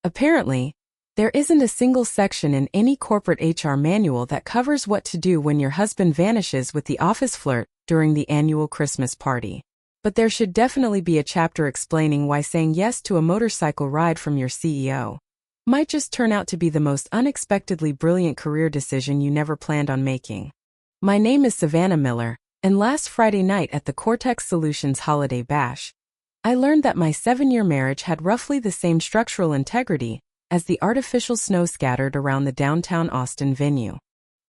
Apparently, there isn't a single section in any corporate HR manual that covers what to do when your husband vanishes with the office flirt during the annual Christmas party. But there should definitely be a chapter explaining why saying yes to a motorcycle ride from your CEO might just turn out to be the most unexpectedly brilliant career decision you never planned on making. My name is Savannah Miller, and last Friday night at the Cortex Solutions Holiday Bash, I learned that my 7-year marriage had roughly the same structural integrity as the artificial snow scattered around the downtown Austin venue.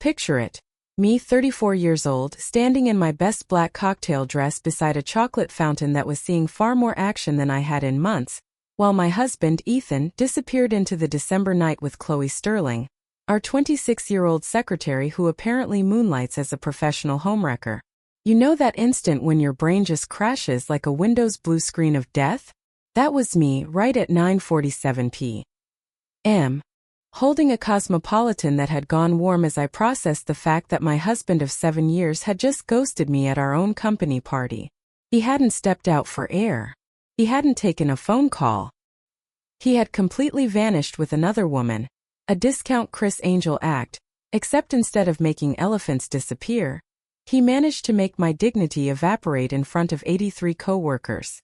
Picture it. Me, 34 years old, standing in my best black cocktail dress beside a chocolate fountain that was seeing far more action than I had in months, while my husband, Ethan, disappeared into the December night with Chloe Sterling, our 26-year-old secretary who apparently moonlights as a professional homewrecker. You know that instant when your brain just crashes like a Windows blue screen of death? That was me right at 9:47 p.m. holding a Cosmopolitan that had gone warm as I processed the fact that my husband of 7 years had just ghosted me at our own company party. He hadn't stepped out for air. He hadn't taken a phone call. He had completely vanished with another woman, a discount Chris Angel act, except instead of making elephants disappear, he managed to make my dignity evaporate in front of 83 coworkers.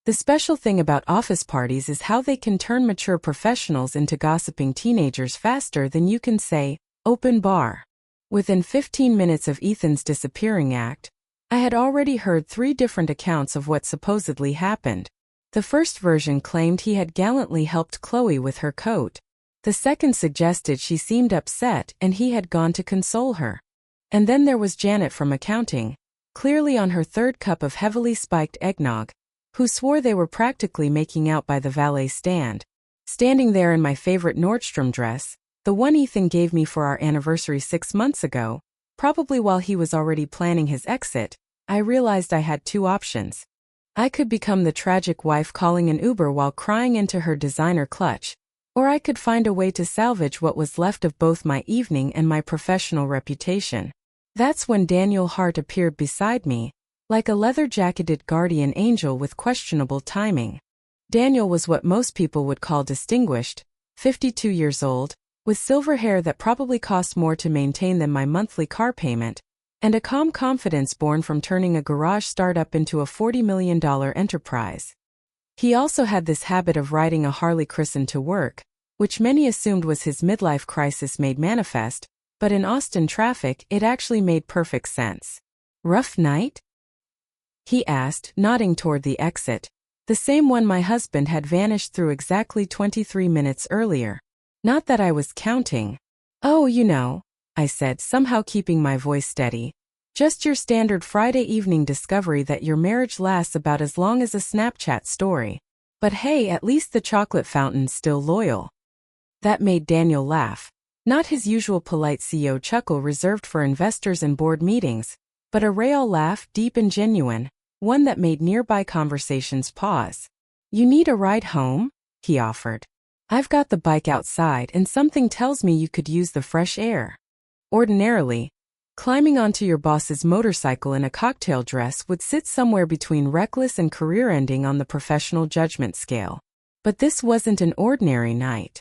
The special thing about office parties is how they can turn mature professionals into gossiping teenagers faster than you can say, open bar. Within 15 minutes of Ethan's disappearing act, I had already heard 3 different accounts of what supposedly happened. The first version claimed he had gallantly helped Chloe with her coat. The second suggested she seemed upset and he had gone to console her. And then there was Janet from accounting, clearly on her 3rd cup of heavily spiked eggnog, who swore they were practically making out by the valet stand. Standing there in my favorite Nordstrom dress, the one Ethan gave me for our anniversary 6 months ago, probably while he was already planning his exit, I realized I had 2 options. I could become the tragic wife calling an Uber while crying into her designer clutch, or I could find a way to salvage what was left of both my evening and my professional reputation. That's when Daniel Hart appeared beside me, like a leather-jacketed guardian angel with questionable timing. Daniel was what most people would call distinguished, 52 years old, with silver hair that probably cost more to maintain than my monthly car payment, and a calm confidence born from turning a garage startup into a $40 million enterprise. He also had this habit of riding a Harley christened to work, which many assumed was his midlife crisis made manifest, but in Austin traffic it actually made perfect sense. Rough night? He asked, nodding toward the exit, the same one my husband had vanished through exactly 23 minutes earlier. Not that I was counting. Oh, you know, I said, somehow keeping my voice steady. Just your standard Friday evening discovery that your marriage lasts about as long as a Snapchat story. But hey, at least the chocolate fountain's still loyal. That made Daniel laugh. Not his usual polite CEO chuckle reserved for investors and board meetings, but a real laugh, deep and genuine, one that made nearby conversations pause. You need a ride home? He offered. I've got the bike outside and something tells me you could use the fresh air. Ordinarily, climbing onto your boss's motorcycle in a cocktail dress would sit somewhere between reckless and career-ending on the professional judgment scale. But this wasn't an ordinary night.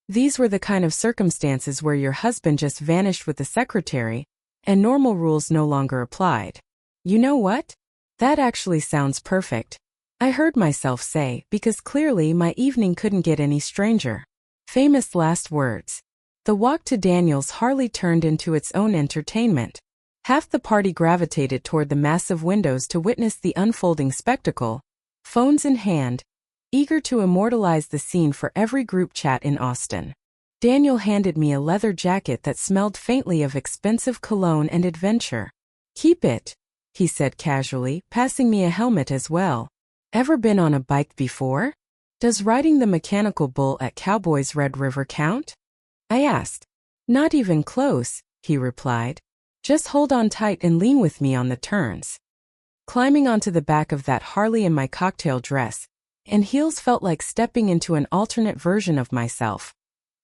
These were the kind of circumstances where your husband just vanished with the secretary, and normal rules no longer applied. You know what? That actually sounds perfect, I heard myself say, because clearly my evening couldn't get any stranger. Famous last words. The walk to Daniel's Harley turned into its own entertainment. Half the party gravitated toward the massive windows to witness the unfolding spectacle, phones in hand, eager to immortalize the scene for every group chat in Austin. Daniel handed me a leather jacket that smelled faintly of expensive cologne and adventure. Keep it, he said casually, passing me a helmet as well. Ever been on a bike before? Does riding the mechanical bull at Cowboys Red River count? I asked. Not even close, he replied. Just hold on tight and lean with me on the turns. Climbing onto the back of that Harley in my cocktail dress and heels felt like stepping into an alternate version of myself.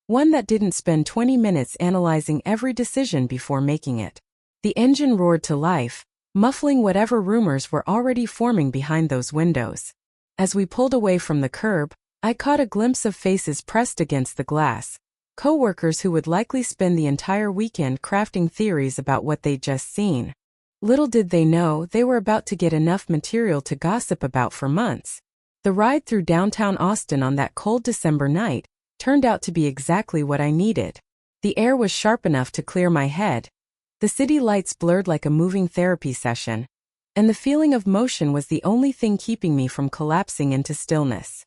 One that didn't spend 20 minutes analyzing every decision before making it. The engine roared to life, muffling whatever rumors were already forming behind those windows. As we pulled away from the curb, I caught a glimpse of faces pressed against the glass, coworkers who would likely spend the entire weekend crafting theories about what they'd just seen. Little did they know they were about to get enough material to gossip about for months. The ride through downtown Austin on that cold December night turned out to be exactly what I needed. The air was sharp enough to clear my head. The city lights blurred like a moving therapy session, and the feeling of motion was the only thing keeping me from collapsing into stillness.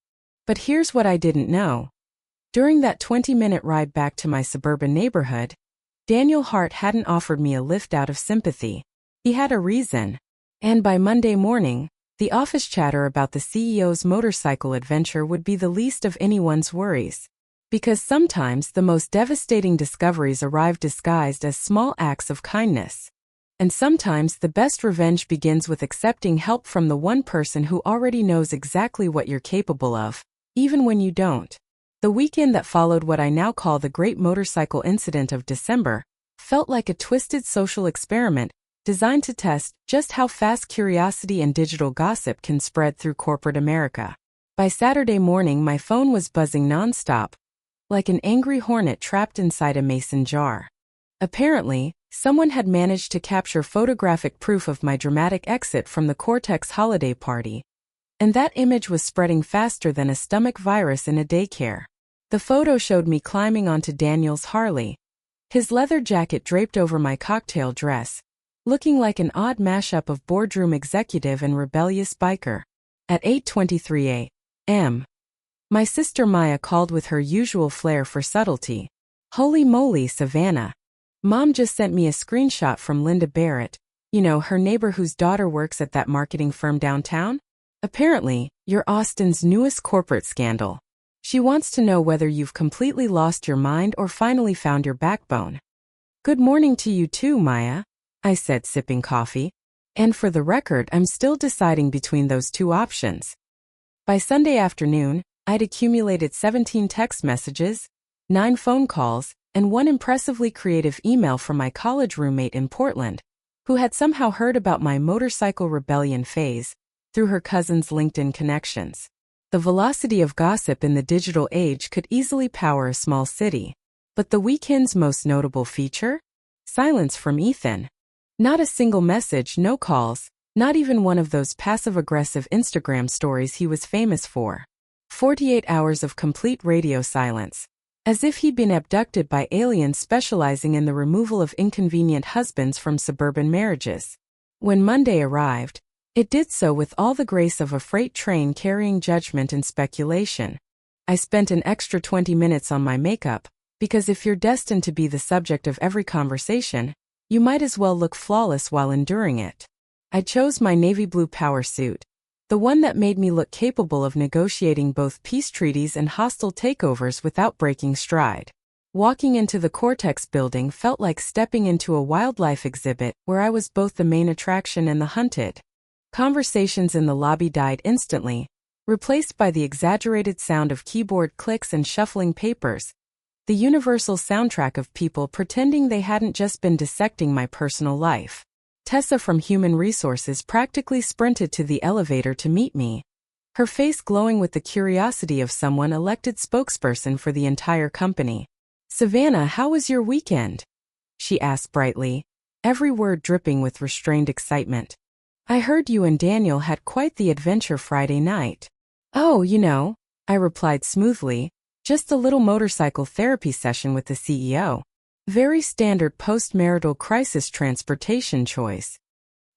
But here's what I didn't know. During that 20-minute ride back to my suburban neighborhood, Daniel Hart hadn't offered me a lift out of sympathy. He had a reason. And by Monday morning, the office chatter about the CEO's motorcycle adventure would be the least of anyone's worries. Because sometimes the most devastating discoveries arrive disguised as small acts of kindness. And sometimes the best revenge begins with accepting help from the one person who already knows exactly what you're capable of, even when you don't. The weekend that followed what I now call the Great Motorcycle Incident of December felt like a twisted social experiment designed to test just how fast curiosity and digital gossip can spread through corporate America. By Saturday morning, my phone was buzzing nonstop, like an angry hornet trapped inside a mason jar. Apparently, someone had managed to capture photographic proof of my dramatic exit from the Cortex holiday party, and that image was spreading faster than a stomach virus in a daycare. The photo showed me climbing onto Daniel's Harley, his leather jacket draped over my cocktail dress, looking like an odd mashup of boardroom executive and rebellious biker. At 8:23 a.m., my sister Maya called with her usual flair for subtlety. "Holy moly, Savannah. Mom just sent me a screenshot from Linda Barrett, her neighbor whose daughter works at that marketing firm downtown. Apparently, you're Austin's newest corporate scandal. She wants to know whether you've completely lost your mind or finally found your backbone." "Good morning to you too, Maya," I said, sipping coffee. And for the record, I'm still deciding between those two options. By Sunday afternoon, I'd accumulated 17 text messages, 9 phone calls, and 1 impressively creative email from my college roommate in Portland, who had somehow heard about my motorcycle rebellion phase through her cousin's LinkedIn connections. The velocity of gossip in the digital age could easily power a small city. But the weekend's most notable feature? Silence from Ethan. Not a single message, no calls, not even one of those passive-aggressive Instagram stories he was famous for. 48 hours of complete radio silence. As if he'd been abducted by aliens specializing in the removal of inconvenient husbands from suburban marriages. When Monday arrived, it did so with all the grace of a freight train carrying judgment and speculation. I spent an extra 20 minutes on my makeup, because if you're destined to be the subject of every conversation, you might as well look flawless while enduring it. I chose my navy blue power suit, the one that made me look capable of negotiating both peace treaties and hostile takeovers without breaking stride. Walking into the Cortex building felt like stepping into a wildlife exhibit where I was both the main attraction and the hunted. Conversations in the lobby died instantly, replaced by the exaggerated sound of keyboard clicks and shuffling papers, the universal soundtrack of people pretending they hadn't just been dissecting my personal life. Tessa from Human Resources practically sprinted to the elevator to meet me, her face glowing with the curiosity of someone elected spokesperson for the entire company. "Savannah, how was your weekend?" she asked brightly, every word dripping with restrained excitement. "I heard you and Daniel had quite the adventure Friday night." "Oh, I replied smoothly, "just a little motorcycle therapy session with the CEO. Very standard post-marital crisis transportation choice."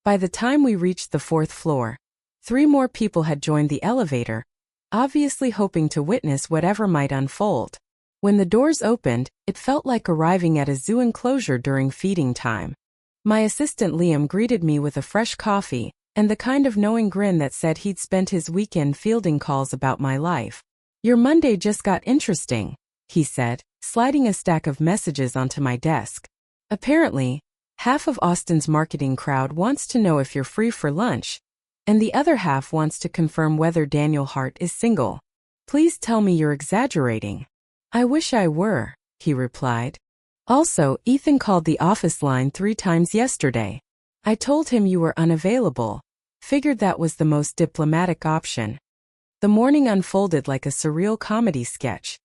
By the time we reached the 4th floor, 3 more people had joined the elevator, obviously hoping to witness whatever might unfold. When the doors opened, it felt like arriving at a zoo enclosure during feeding time. My assistant Liam greeted me with a fresh coffee and the kind of knowing grin that said he'd spent his weekend fielding calls about my life. "Your Monday just got interesting," he said, sliding a stack of messages onto my desk. "Apparently, half of Austin's marketing crowd wants to know if you're free for lunch, and the other half wants to confirm whether Daniel Hart is single. Please tell me you're exaggerating." "I wish I were," he replied. "Also, Ethan called the office line 3 times yesterday. I told him you were unavailable. Figured that was the most diplomatic option." The morning unfolded like a surreal comedy sketch.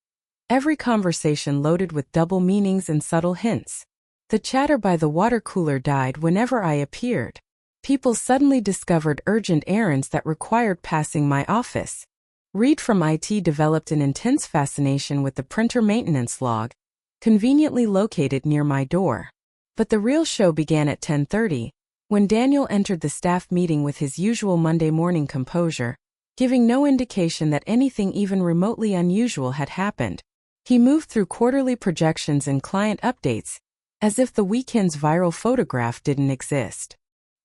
Every conversation loaded with double meanings and subtle hints. The chatter by the water cooler died whenever I appeared. People suddenly discovered urgent errands that required passing my office. Reed from IT developed an intense fascination with the printer maintenance log, conveniently located near my door. But the real show began at 10:30, when Daniel entered the staff meeting with his usual Monday morning composure, giving no indication that anything even remotely unusual had happened. He moved through quarterly projections and client updates, as if the weekend's viral photograph didn't exist.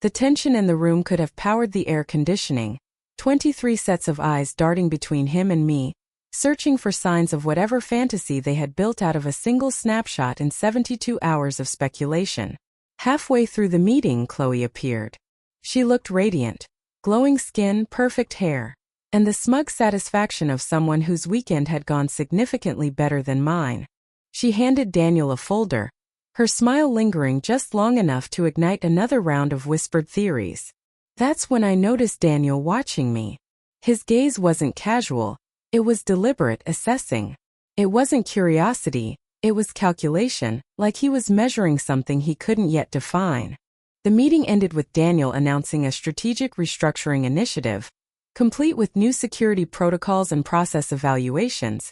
The tension in the room could have powered the air conditioning, 23 sets of eyes darting between him and me, searching for signs of whatever fantasy they had built out of a single snapshot in 72 hours of speculation. Halfway through the meeting, Chloe appeared. She looked radiant, glowing skin, perfect hair, and the smug satisfaction of someone whose weekend had gone significantly better than mine. She handed Daniel a folder, her smile lingering just long enough to ignite another round of whispered theories. That's when I noticed Daniel watching me. His gaze wasn't casual, it was deliberate, assessing. It wasn't curiosity, it was calculation, like he was measuring something he couldn't yet define. The meeting ended with Daniel announcing a strategic restructuring initiative, complete with new security protocols and process evaluations.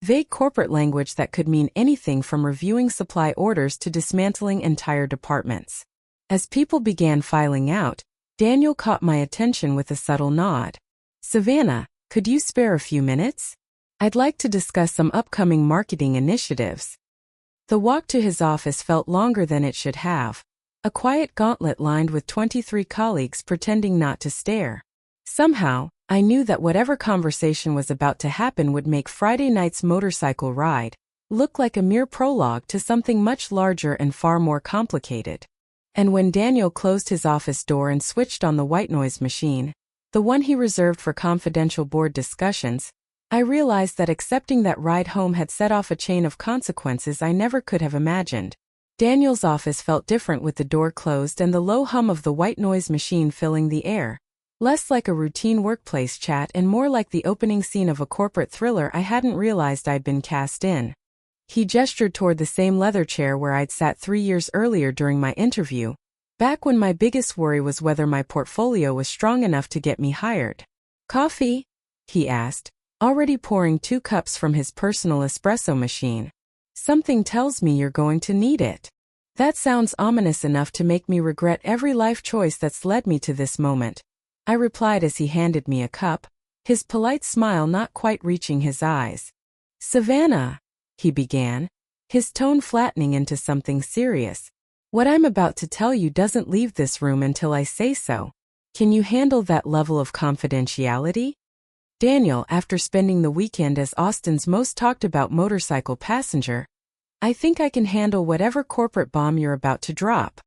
Vague corporate language that could mean anything from reviewing supply orders to dismantling entire departments. As people began filing out, Daniel caught my attention with a subtle nod. "Savannah, could you spare a few minutes? I'd like to discuss some upcoming marketing initiatives." The walk to his office felt longer than it should have. A quiet gauntlet lined with 23 colleagues pretending not to stare. Somehow, I knew that whatever conversation was about to happen would make Friday night's motorcycle ride look like a mere prologue to something much larger and far more complicated. And when Daniel closed his office door and switched on the white noise machine, the one he reserved for confidential board discussions, I realized that accepting that ride home had set off a chain of consequences I never could have imagined. Daniel's office felt different with the door closed and the low hum of the white noise machine filling the air. Less like a routine workplace chat and more like the opening scene of a corporate thriller I hadn't realized I'd been cast in. He gestured toward the same leather chair where I'd sat 3 years earlier during my interview, back when my biggest worry was whether my portfolio was strong enough to get me hired. "Coffee?" he asked, already pouring 2 cups from his personal espresso machine. "Something tells me you're going to need it." That sounds ominous enough to make me regret every life choice that's led me to this moment, I replied as he handed me a cup, his polite smile not quite reaching his eyes. "Savannah," he began, his tone flattening into something serious. "What I'm about to tell you doesn't leave this room until I say so. Can you handle that level of confidentiality?" Daniel, after spending the weekend as Austin's most talked about motorcycle passenger, "I think I can handle whatever corporate bomb you're about to drop."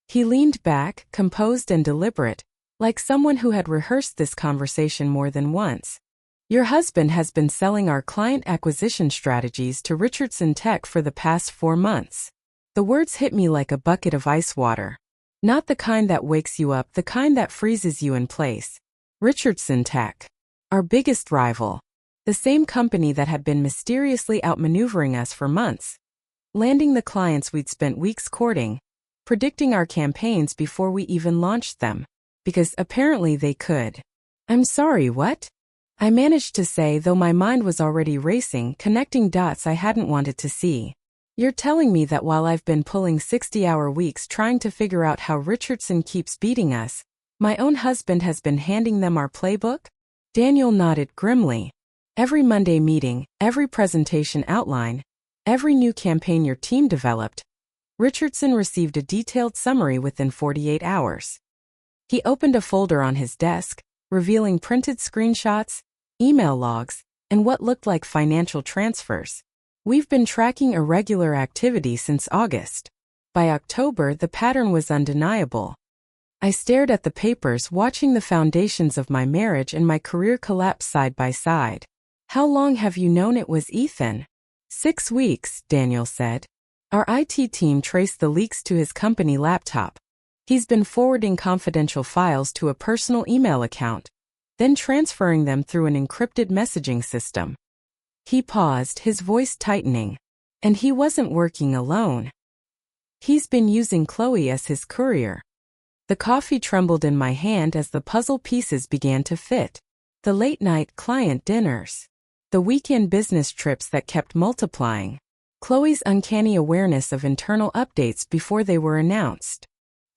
He leaned back, composed and deliberate, like someone who had rehearsed this conversation more than once. "Your husband has been selling our client acquisition strategies to Richardson Tech for the past 4 months. The words hit me like a bucket of ice water. Not the kind that wakes you up, the kind that freezes you in place. Richardson Tech. Our biggest rival. The same company that had been mysteriously outmaneuvering us for months. Landing the clients we'd spent weeks courting. Predicting our campaigns before we even launched them. Because apparently they could." "I'm sorry, what?" I managed to say, though my mind was already racing, connecting dots I hadn't wanted to see. "You're telling me that while I've been pulling 60-hour weeks trying to figure out how Richardson keeps beating us, my own husband has been handing them our playbook?" Daniel nodded grimly. "Every Monday meeting, every presentation outline, every new campaign your team developed, Richardson received a detailed summary within 48 hours. He opened a folder on his desk, revealing printed screenshots, email logs, and what looked like financial transfers. We've been tracking irregular activity since August. By October, the pattern was undeniable. I stared at the papers, watching the foundations of my marriage and my career collapse side by side. "How long have you known it was Ethan?" 6 weeks, Daniel said. "Our IT team traced the leaks to his company laptop. He's been forwarding confidential files to a personal email account. then transferring them through an encrypted messaging system. He paused, his voice tightening. And he wasn't working alone. He's been using Chloe as his courier. The coffee trembled in my hand as the puzzle pieces began to fit. The late-night client dinners. The weekend business trips that kept multiplying. Chloe's uncanny awareness of internal updates before they were announced.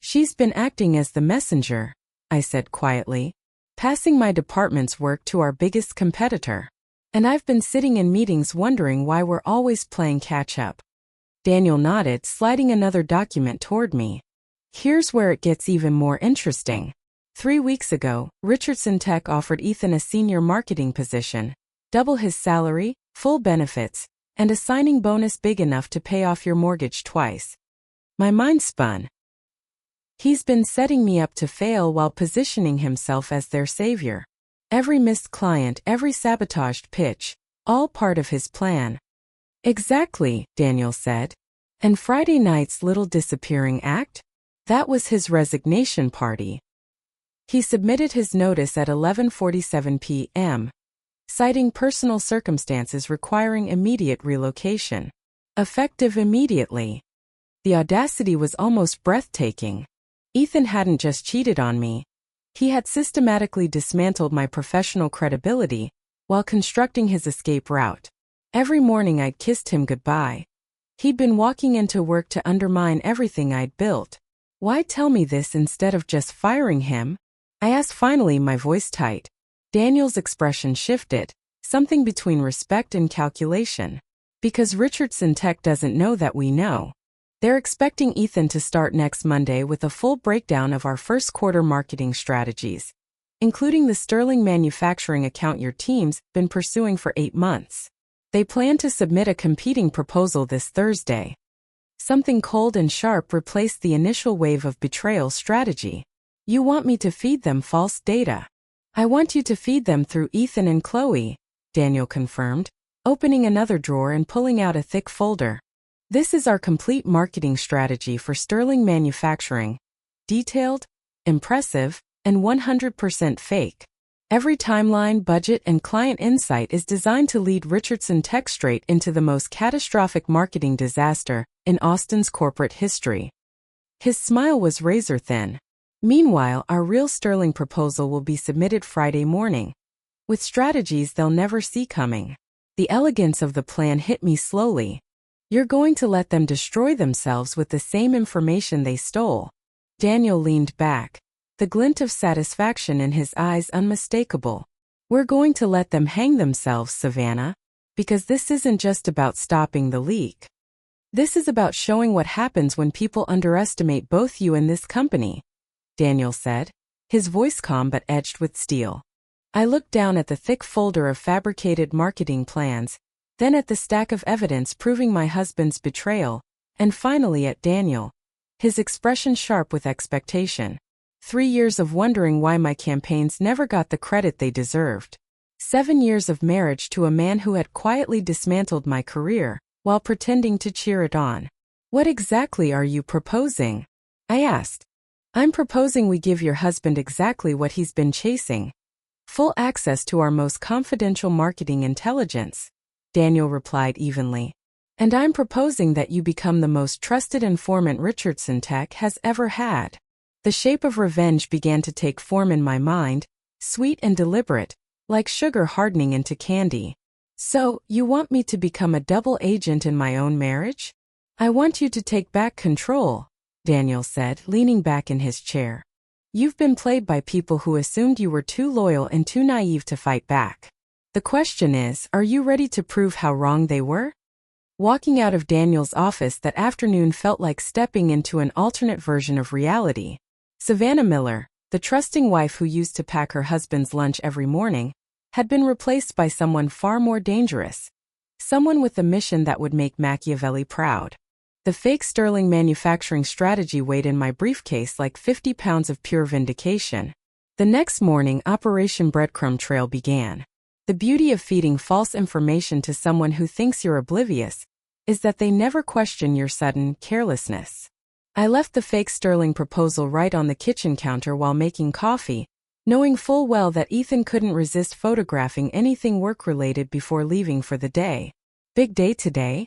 She's been acting as the messenger, I said quietly, passing my department's work to our biggest competitor. And I've been sitting in meetings wondering why we're always playing catch-up. Daniel nodded, sliding another document toward me. Here's where it gets even more interesting. 3 weeks ago, Richardson Tech offered Ethan a senior marketing position, double his salary, full benefits, and a signing bonus big enough to pay off your mortgage twice. My mind spun. He's been setting me up to fail while positioning himself as their savior. Every missed client, every sabotaged pitch, all part of his plan. Exactly, Daniel said. And Friday night's little disappearing act? That was his resignation party. He submitted his notice at 11:47 p.m., citing personal circumstances requiring immediate relocation. Effective immediately. The audacity was almost breathtaking. Ethan hadn't just cheated on me. He had systematically dismantled my professional credibility while constructing his escape route. Every morning I'd kissed him goodbye. He'd been walking into work to undermine everything I'd built. Why tell me this instead of just firing him? I asked finally, my voice tight. Daniel's expression shifted, something between respect and calculation. Because Richardson Tech doesn't know that we know. They're expecting Ethan to start next Monday with a full breakdown of our first quarter marketing strategies, including the sterling manufacturing account your team's been pursuing for 8 months. They plan to submit a competing proposal this Thursday. Something cold and sharp replaced the initial wave of betrayal strategy. You want me to feed them false data. I want you to feed them through Ethan and Chloe, Daniel confirmed, opening another drawer and pulling out a thick folder. This is our complete marketing strategy for sterling manufacturing. Detailed, impressive, and 100% fake. Every timeline, budget, and client insight is designed to lead Richardson Tech straight into the most catastrophic marketing disaster in Austin's corporate history. His smile was razor thin. Meanwhile, our real sterling proposal will be submitted Friday morning, with strategies they'll never see coming. The elegance of the plan hit me slowly. You're going to let them destroy themselves with the same information they stole. Daniel leaned back, the glint of satisfaction in his eyes unmistakable. We're going to let them hang themselves, Savannah, because this isn't just about stopping the leak. This is about showing what happens when people underestimate both you and this company, Daniel said, his voice calm but edged with steel. I looked down at the thick folder of fabricated marketing plans, then at the stack of evidence proving my husband's betrayal, and finally at Daniel, his expression sharp with expectation. 3 years of wondering why my campaigns never got the credit they deserved. 7 years of marriage to a man who had quietly dismantled my career, while pretending to cheer it on. What exactly are you proposing? I asked. I'm proposing we give your husband exactly what he's been chasing. Full access to our most confidential marketing intelligence, Daniel replied evenly. And I'm proposing that you become the most trusted informant Richardson Tech has ever had. The shape of revenge began to take form in my mind, sweet and deliberate, like sugar hardening into candy. So, you want me to become a double agent in my own marriage? I want you to take back control, Daniel said, leaning back in his chair. You've been played by people who assumed you were too loyal and too naive to fight back. The question is, are you ready to prove how wrong they were? Walking out of Daniel's office that afternoon felt like stepping into an alternate version of reality. Savannah Miller, the trusting wife who used to pack her husband's lunch every morning, had been replaced by someone far more dangerous. Someone with a mission that would make Machiavelli proud. The fake sterling manufacturing strategy weighed in my briefcase like 50 pounds of pure vindication. The next morning, Operation Breadcrumb Trail began. The beauty of feeding false information to someone who thinks you're oblivious is that they never question your sudden carelessness. I left the fake sterling proposal right on the kitchen counter while making coffee, knowing full well that Ethan couldn't resist photographing anything work-related before leaving for the day. "Big day today?"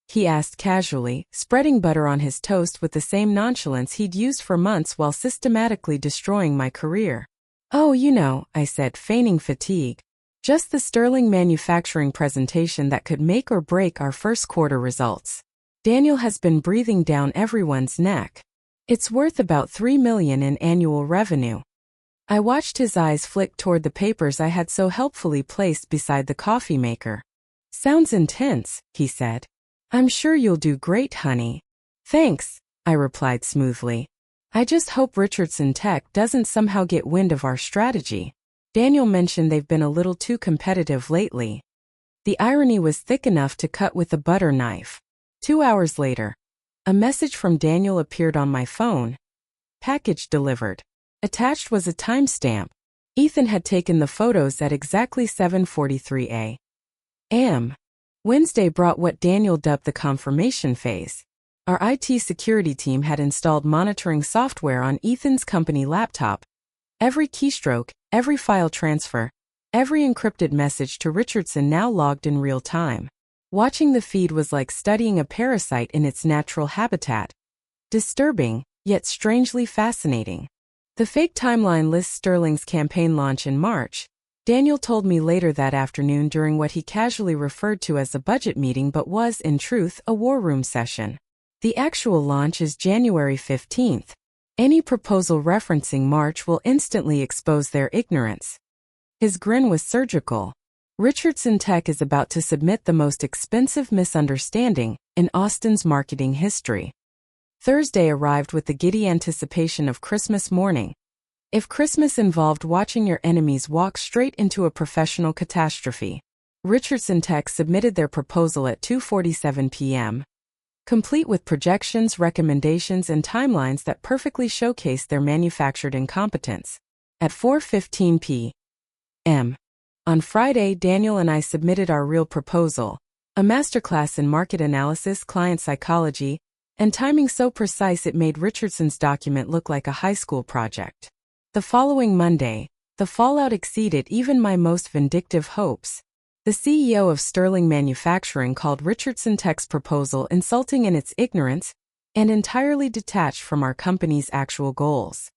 he asked casually, spreading butter on his toast with the same nonchalance he'd used for months while systematically destroying my career. "Oh, you know," I said, feigning fatigue. "Just the sterling manufacturing presentation that could make or break our first quarter results. Daniel has been breathing down everyone's neck. It's worth about $3 million in annual revenue." I watched his eyes flick toward the papers I had so helpfully placed beside the coffee maker. "Sounds intense," he said. "I'm sure you'll do great, honey." "Thanks," I replied smoothly. "I just hope Richardson Tech doesn't somehow get wind of our strategy. Daniel mentioned they've been a little too competitive lately." The irony was thick enough to cut with a butter knife. 2 hours later, a message from Daniel appeared on my phone. "Package delivered." Attached was a timestamp. Ethan had taken the photos at exactly 7:43 a.m. Wednesday brought what Daniel dubbed the confirmation phase. Our IT security team had installed monitoring software on Ethan's company laptop. Every keystroke, every file transfer, every encrypted message to Richardson now logged in real time. Watching the feed was like studying a parasite in its natural habitat. Disturbing, yet strangely fascinating. The fake timeline lists Sterling's campaign launch in March. Daniel told me later that afternoon during what he casually referred to as a budget meeting but was, in truth, a war room session. The actual launch is January 15th. Any proposal referencing March will instantly expose their ignorance. His grin was surgical. Richardson Tech is about to submit the most expensive misunderstanding in Austin's marketing history. Thursday arrived with the giddy anticipation of Christmas morning. If Christmas involved watching your enemies walk straight into a professional catastrophe. Richardson Tech submitted their proposal at 2:47 p.m., complete with projections, recommendations, and timelines that perfectly showcased their manufactured incompetence. At 4:15 p.m. on Friday, Daniel and I submitted our real proposal, a masterclass in market analysis, client psychology, and timing so precise it made Richardson's document look like a high school project. The following Monday, the fallout exceeded even my most vindictive hopes. The CEO of Sterling Manufacturing called Richardson Tech's proposal insulting in its ignorance and entirely detached from our company's actual goals.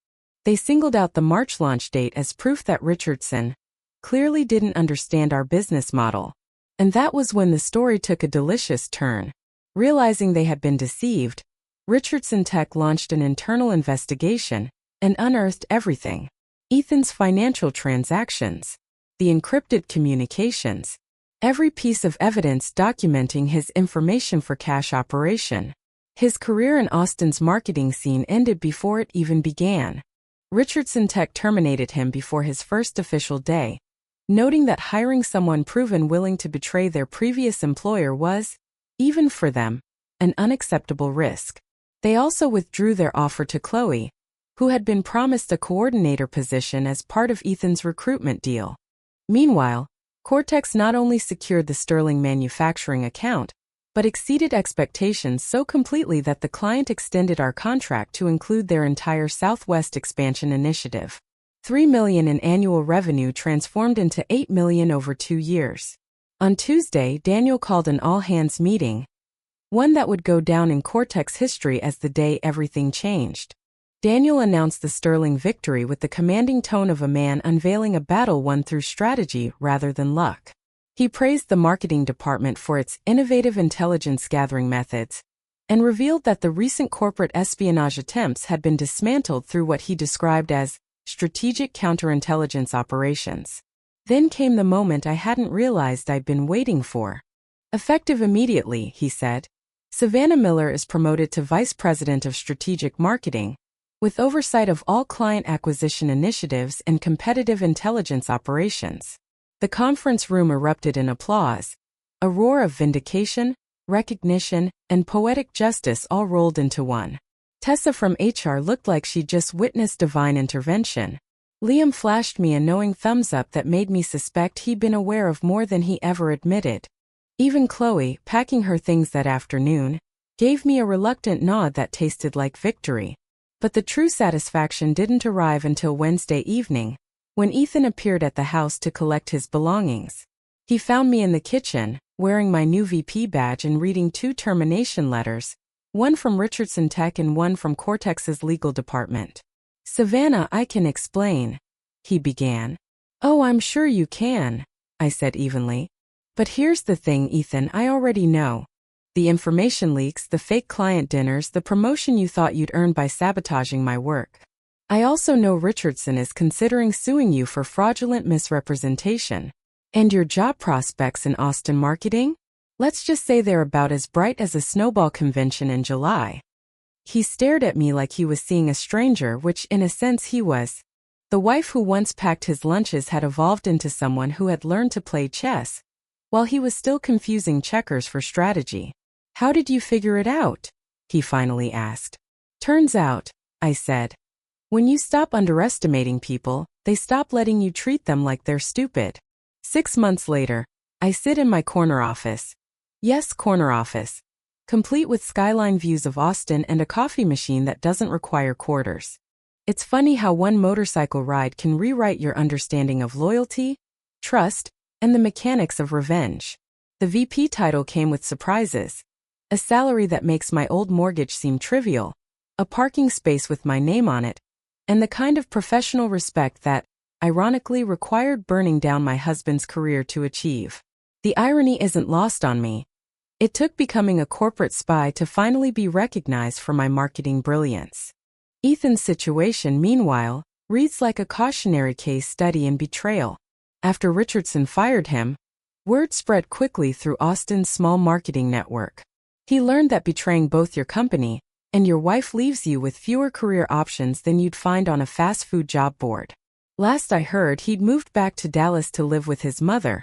They singled out the March launch date as proof that Richardson clearly didn't understand our business model. And that was when the story took a delicious turn. Realizing they had been deceived, Richardson Tech launched an internal investigation and unearthed everything. Ethan's financial transactions, the encrypted communications, every piece of evidence documenting his information for cash operation. His career in Austin's marketing scene ended before it even began. Richardson Tech terminated him before his first official day, noting that hiring someone proven willing to betray their previous employer was, even for them, an unacceptable risk. They also withdrew their offer to Chloe, who had been promised a coordinator position as part of Ethan's recruitment deal. Meanwhile, Cortex not only secured the Sterling Manufacturing account, but exceeded expectations so completely that the client extended our contract to include their entire Southwest expansion initiative. $3 million in annual revenue transformed into $8 million over 2 years. On Tuesday, Daniel called an all-hands meeting, one that would go down in Cortex history as the day everything changed. Daniel announced the Sterling victory with the commanding tone of a man unveiling a battle won through strategy rather than luck. He praised the marketing department for its innovative intelligence gathering methods and revealed that the recent corporate espionage attempts had been dismantled through what he described as strategic counterintelligence operations. Then came the moment I hadn't realized I'd been waiting for. Effective immediately, he said, Savannah Miller is promoted to Vice President of Strategic Marketing, with oversight of all client acquisition initiatives and competitive intelligence operations. The conference room erupted in applause, a roar of vindication, recognition, and poetic justice all rolled into one. Tessa from HR looked like she'd just witnessed divine intervention. Liam flashed me a knowing thumbs up that made me suspect he'd been aware of more than he ever admitted. Even Chloe, packing her things that afternoon, gave me a reluctant nod that tasted like victory. But the true satisfaction didn't arrive until Wednesday evening, when Ethan appeared at the house to collect his belongings. He found me in the kitchen, wearing my new VP badge and reading 2 termination letters, one from Richardson Tech and one from Cortex's legal department. "Savannah, I can explain," he began. "Oh, I'm sure you can," I said evenly. "But here's the thing, Ethan, I already know. The information leaks, the fake client dinners, the promotion you thought you'd earn by sabotaging my work. I also know Richardson is considering suing you for fraudulent misrepresentation. And your job prospects in Austin marketing? Let's just say they're about as bright as a snowball convention in July." He stared at me like he was seeing a stranger, which in a sense he was. The wife who once packed his lunches had evolved into someone who had learned to play chess, while he was still confusing checkers for strategy. "How did you figure it out?" he finally asked. "Turns out," I said, "when you stop underestimating people, they stop letting you treat them like they're stupid." 6 months later, I sit in my corner office. Yes, corner office. Complete with skyline views of Austin and a coffee machine that doesn't require quarters. It's funny how one motorcycle ride can rewrite your understanding of loyalty, trust, and the mechanics of revenge. The VP title came with surprises. A salary that makes my old mortgage seem trivial, a parking space with my name on it, and the kind of professional respect that, ironically, required burning down my husband's career to achieve. The irony isn't lost on me. It took becoming a corporate spy to finally be recognized for my marketing brilliance. Ethan's situation, meanwhile, reads like a cautionary case study in betrayal. After Richardson fired him, word spread quickly through Austin's small marketing network. He learned that betraying both your company and your wife leaves you with fewer career options than you'd find on a fast food job board. Last I heard, he'd moved back to Dallas to live with his mother,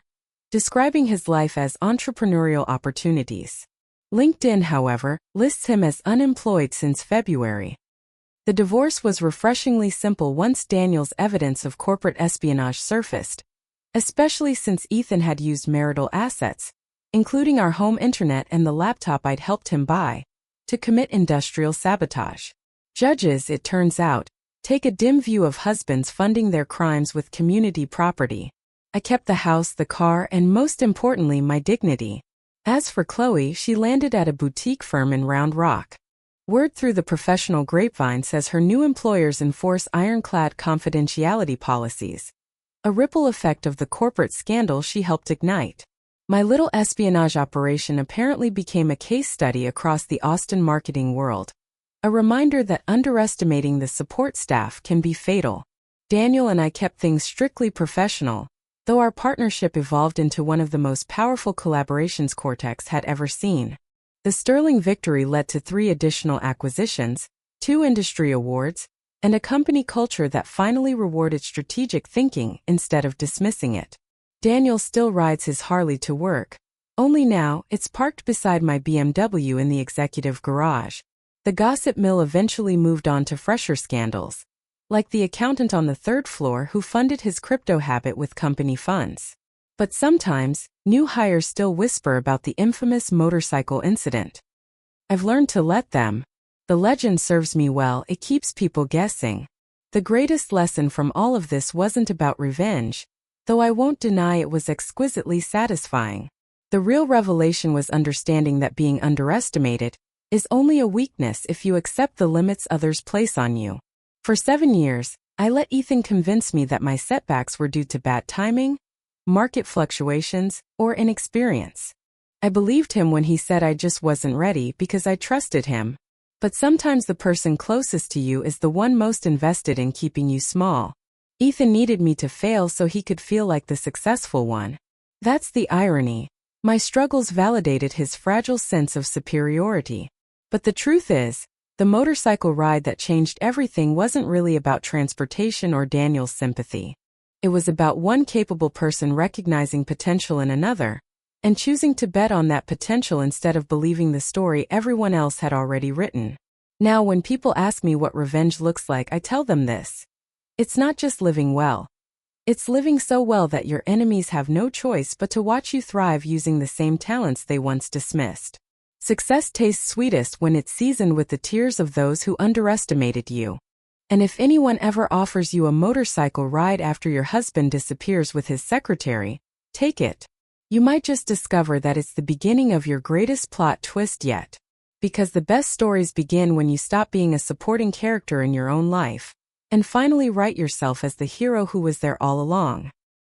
describing his life as entrepreneurial opportunities. LinkedIn, however, lists him as unemployed since February. The divorce was refreshingly simple once Daniel's evidence of corporate espionage surfaced, especially since Ethan had used marital assets, including our home internet and the laptop I'd helped him buy, to commit industrial sabotage. Judges, it turns out, take a dim view of husbands funding their crimes with community property. I kept the house, the car, and most importantly, my dignity. As for Chloe, she landed at a boutique firm in Round Rock. Word through the professional grapevine says her new employers enforce ironclad confidentiality policies, a ripple effect of the corporate scandal she helped ignite. My little espionage operation apparently became a case study across the Austin marketing world, a reminder that underestimating the support staff can be fatal. Daniel and I kept things strictly professional, though our partnership evolved into one of the most powerful collaborations Cortex had ever seen. The sterling victory led to 3 additional acquisitions, 2 industry awards, and a company culture that finally rewarded strategic thinking instead of dismissing it. Daniel still rides his Harley to work, only now it's parked beside my BMW in the executive garage. The gossip mill eventually moved on to fresher scandals, like the accountant on the 3rd floor who funded his crypto habit with company funds. But sometimes, new hires still whisper about the infamous motorcycle incident. I've learned to let them. The legend serves me well, it keeps people guessing. The greatest lesson from all of this wasn't about revenge, though I won't deny it was exquisitely satisfying. The real revelation was understanding that being underestimated is only a weakness if you accept the limits others place on you. For 7 years, I let Ethan convince me that my setbacks were due to bad timing, market fluctuations, or inexperience. I believed him when he said I just wasn't ready because I trusted him. But sometimes the person closest to you is the one most invested in keeping you small. Ethan needed me to fail so he could feel like the successful one. That's the irony. My struggles validated his fragile sense of superiority. But the truth is, the motorcycle ride that changed everything wasn't really about transportation or Daniel's sympathy. It was about one capable person recognizing potential in another, and choosing to bet on that potential instead of believing the story everyone else had already written. Now, when people ask me what revenge looks like, I tell them this. It's not just living well. It's living so well that your enemies have no choice but to watch you thrive using the same talents they once dismissed. Success tastes sweetest when it's seasoned with the tears of those who underestimated you. And if anyone ever offers you a motorcycle ride after your husband disappears with his secretary, take it. You might just discover that it's the beginning of your greatest plot twist yet. Because the best stories begin when you stop being a supporting character in your own life and finally write yourself as the hero who was there all along.